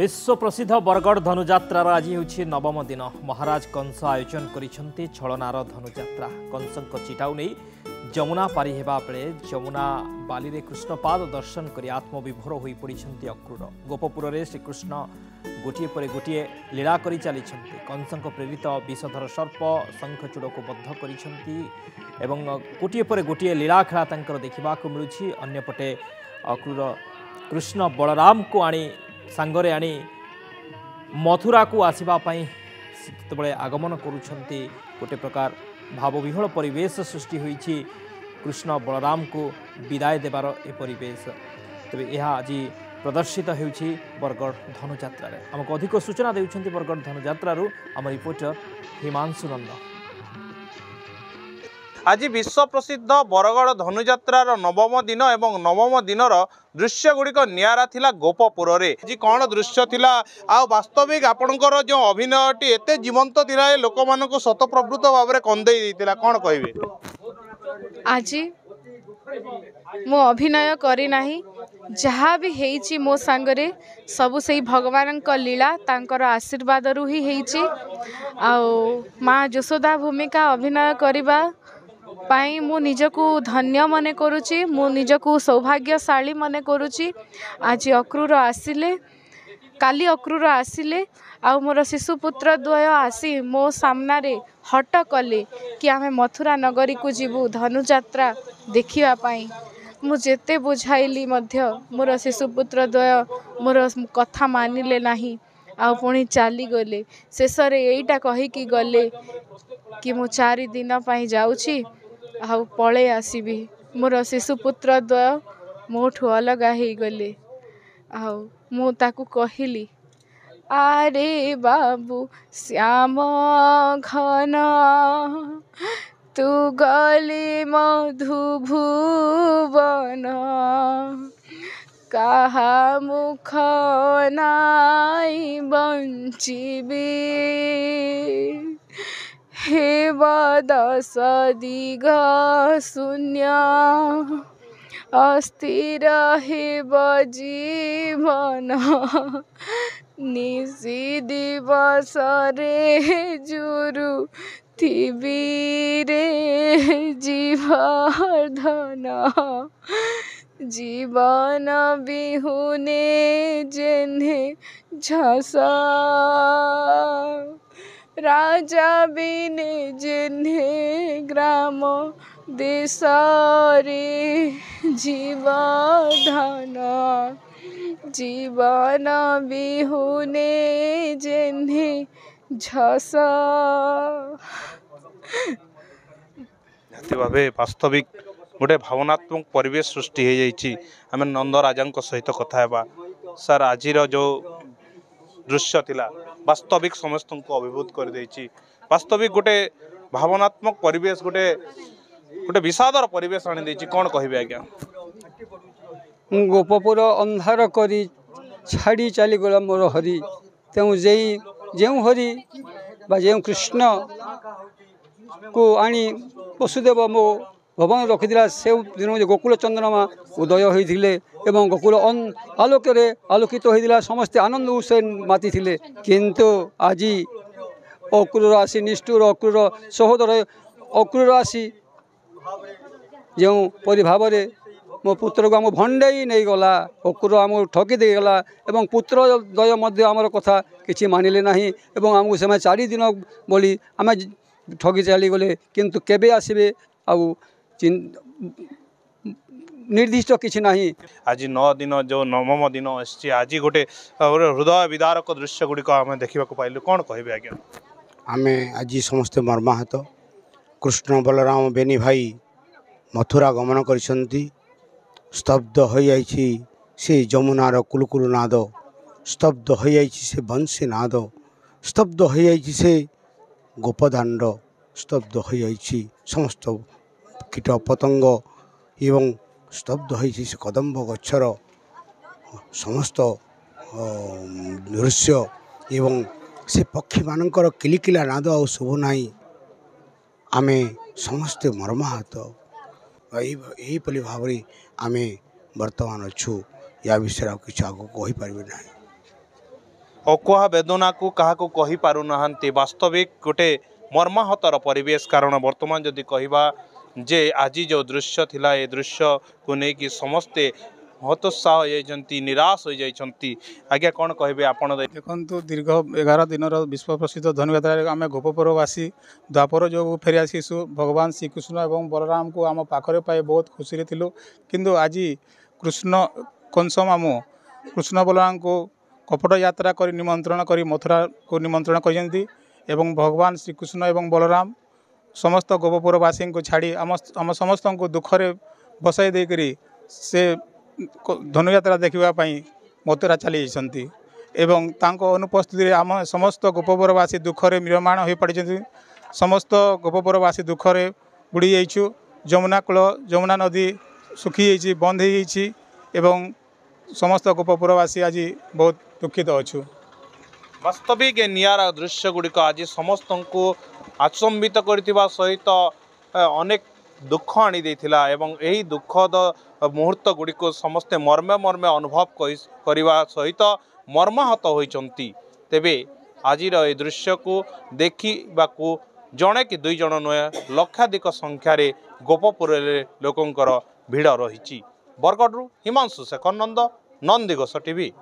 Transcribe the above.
विश्व प्रसिद्ध बरगढ़ धनुजात्रार आज हूँ नवम दिन। महाराज कंस आयोजन करिसेंती छलनार धनुजात्रा। कंसक चिटाऊ नहीं जमुना पारी हेबा बेले जमुना बाली रे कृष्णपाद दर्शन कर आत्मविभोर हो पड़ती अक्रूर। गोपपुर में श्रीकृष्ण गोटे पर गोटे लीला कर चली कंसक प्रेरित विषधर सर्प शंखचूड़ को बद्ध कर गोटे पर गोटे लीला खेला देखा मिलूँ। अन्यपटे अक्रूर कृष्ण बलराम को आनी सांगरे आनी मथुरा को आसवाई जिते आगमन करुछंती गोटे प्रकार भावविह्वल परिवेश सृष्टि होईछि। कृष्ण बलराम को विदाय देवार ए परिवेश तेरे यह आज प्रदर्शित होईछि बरगढ़ धनुजात्रा। आमको अधिक सूचना देउछंती बरगढ़ धनुजात्रारू आम रिपोर्टर हिमांशु नंद। आज विश्व प्रसिद्ध बरगढ़ धनुजात्रार नवम दिन एवं नवम दिनर दृश्य गुड़िक नियारा थिला गोपपुर रे। जी कौन दृश्य थिला आ वास्तविक आपणकर जो अभिनयटी एते जीवंत थिला लोक मानको शतप्रवृत्त भाव में कंदेई देइतिला कौन कहबे? आज मो अभिनय करी नाही जहाँ भी हेइची मो सांगरे सबु सेही भगवान का लीला तांकर आशीर्वाद रु ही हेइची। आ माँ यशोदा भूमिका अभिनय करिबा पाई मु निजको धन्य मने करुची, मु निजको सौभाग्यशाली मने करुची। आज अक्रूर आसिले, काली अक्रूर आसिले आ मोर शिशुपुत्र द्वय आसी मो सामना रे हट कले कि आमे मथुरा नगरी को जीवु धनुजात्रा देखिवा पाई। मु जेते बुझाइली मध्य मोर शिशुपुत्र द्वय मोर कथा मानिले नाही आ पुणी चली गले। शेष रे एईटा कही कि गले कि मु 4 दिन पाई जाउछी आ पळे आसीबी। मोर शिशुपुत्र द्वय मोठू अलगा हो गले। मु ताकू कहली आरे बाबू श्याम घन तू गली मधुभुवन कहा मुख नाई बंचिबी हे दश दिग शून्य अस्थिर हेब जीवन निशी दिवस रे जुरु थिबी रे जीवर्धन जीवन बिहुने जेन्हे झसा राजा बिने जिन्हे ग्राम देश रे जीवधन जीवन बिहुने जिन्हे झस। भावे वास्तविक गोटे भावनात्मक परिवेश सृष्टि हो जाइए। आम नंद राजा सहित कथा हेबा। सर आज जो दृश्य थिला वास्तविक समस्त को अभिभूत कर देछि। वास्तविक गोटे भावनात्मक परिवेश गोटे गोटे विषादर परिवेश आनी देछि कौन कहबे आज्ञा? गोपपुर अंधार करी छाड़ी चली गला मोर हरि तेउ जो हरि बा जो कृष्ण को आनी वसुदेव मो भवन रखिला से दिन गोकुल चंद्रमा उदय होते एवं गोकुल आलोक आलोकित होता समस्ते आनंद उत्सव माति थिले। किंतु आज अक्रूर आसी निष्ठुर अक्रूर सहोदर अक्रूर आसी जो परि भाव में मो पुत्र को आम भंडई नहीं गला अक्रूर आम ठकी दे गला एवं पुत्र द्वय मध्य आमर कथा किछि मानिले नाही एवं आमको से 4 दिन बोली आम ठगी चली गले। किंतु केबे आसीबे आउ निर्दिष्ट किसी नहीं। आज 9 दिन जो नवम दिन आसी आज गोटे हृदय विदारक दृश्य गुड़िक आम देखा पाइलु कौन कहबे आज्ञा? आमे आज समस्ते मर्माहत। कृष्ण बलराम बेनी भाई मथुरा गमन करिसंती। स्तब्ध हो जाइछि से जमुनार कुलकुल नाद, स्तब्ध हो जाइछि से बंशी नाद, स्तब्ध हो जाइछि से गोपदाण्ड, स्तब्ध हो जाइछि समस्त कीट पतंग एवं स्तब्ध होइछि से कदम्ब गच्छर समस्त दृश्य एवं से पक्षी मानकर किलिकिला नाद आ शुभ नाई। आमे समस्ते मर्माहत। यहीपरि भाव में आमे वर्तमान अच्छु या विषय किसी आगे कहीपर ना। अकुहा वेदना को क्या कही पारु नाहांती वास्तविक गोटे मर्माहतर परिवेश कारण वर्तमान जदि कहवा जे आज जो दृश्य थिला ए दृश्य को लेकिन समस्ते हतोत्साह होती निराश हो जाती आज्ञा कौन कहे आपण देखु दीर्घ 11 दिन विश्व प्रसिद्ध धनुयात्रा आम गोपपुरवासी द्वापर जो फेरी आसीसु भगवान श्रीकृष्ण और बलराम को आम पाखरे पाए बहुत खुशी थिलु किंतु आज कृष्ण कंस मामू कृष्ण बलराम को कपट यात्रा कर निमंत्रण कर मथुरा को निमंत्रण कर भगवान श्रीकृष्ण और बलराम समस्त गोपपुरवासी को छाड़ी आम समस्त को दुखरे बसाई देकर से धनुयात्रा देखापी मथुरा चली एवं तांको अनुपस्थित आम समस्त गोपपुरवासी दुखरे म्रियमाण हो पड़ी समस्त गोपपुरवासी दुखरे बुड़ी जाइछु जमुना कूल जमुना नदी सुखी जाइछि बंद हो जाइछि एवं समस्त गोपपुरवासी आज बहुत दुखित अच्छु। वास्तविक नियारा दृश्य गुड़िक आज समस्त को आचंबित करथिबा सहित अनेक दुख आनी देथिला एवं यही दुखद मुहूर्त गुड़िक समस्ते मर्मे मर्मे अनुभव करने सहित मर्माहत होइचंती तेबे आजिर ए दृश्य को देखा जड़े कि दुई जन नुहे लक्षाधिक संख्यार गोपपुर लोकंकर भिड़ रही। बरगढ़ हिमांशु शेखर नंद नंदीघोष टीवी।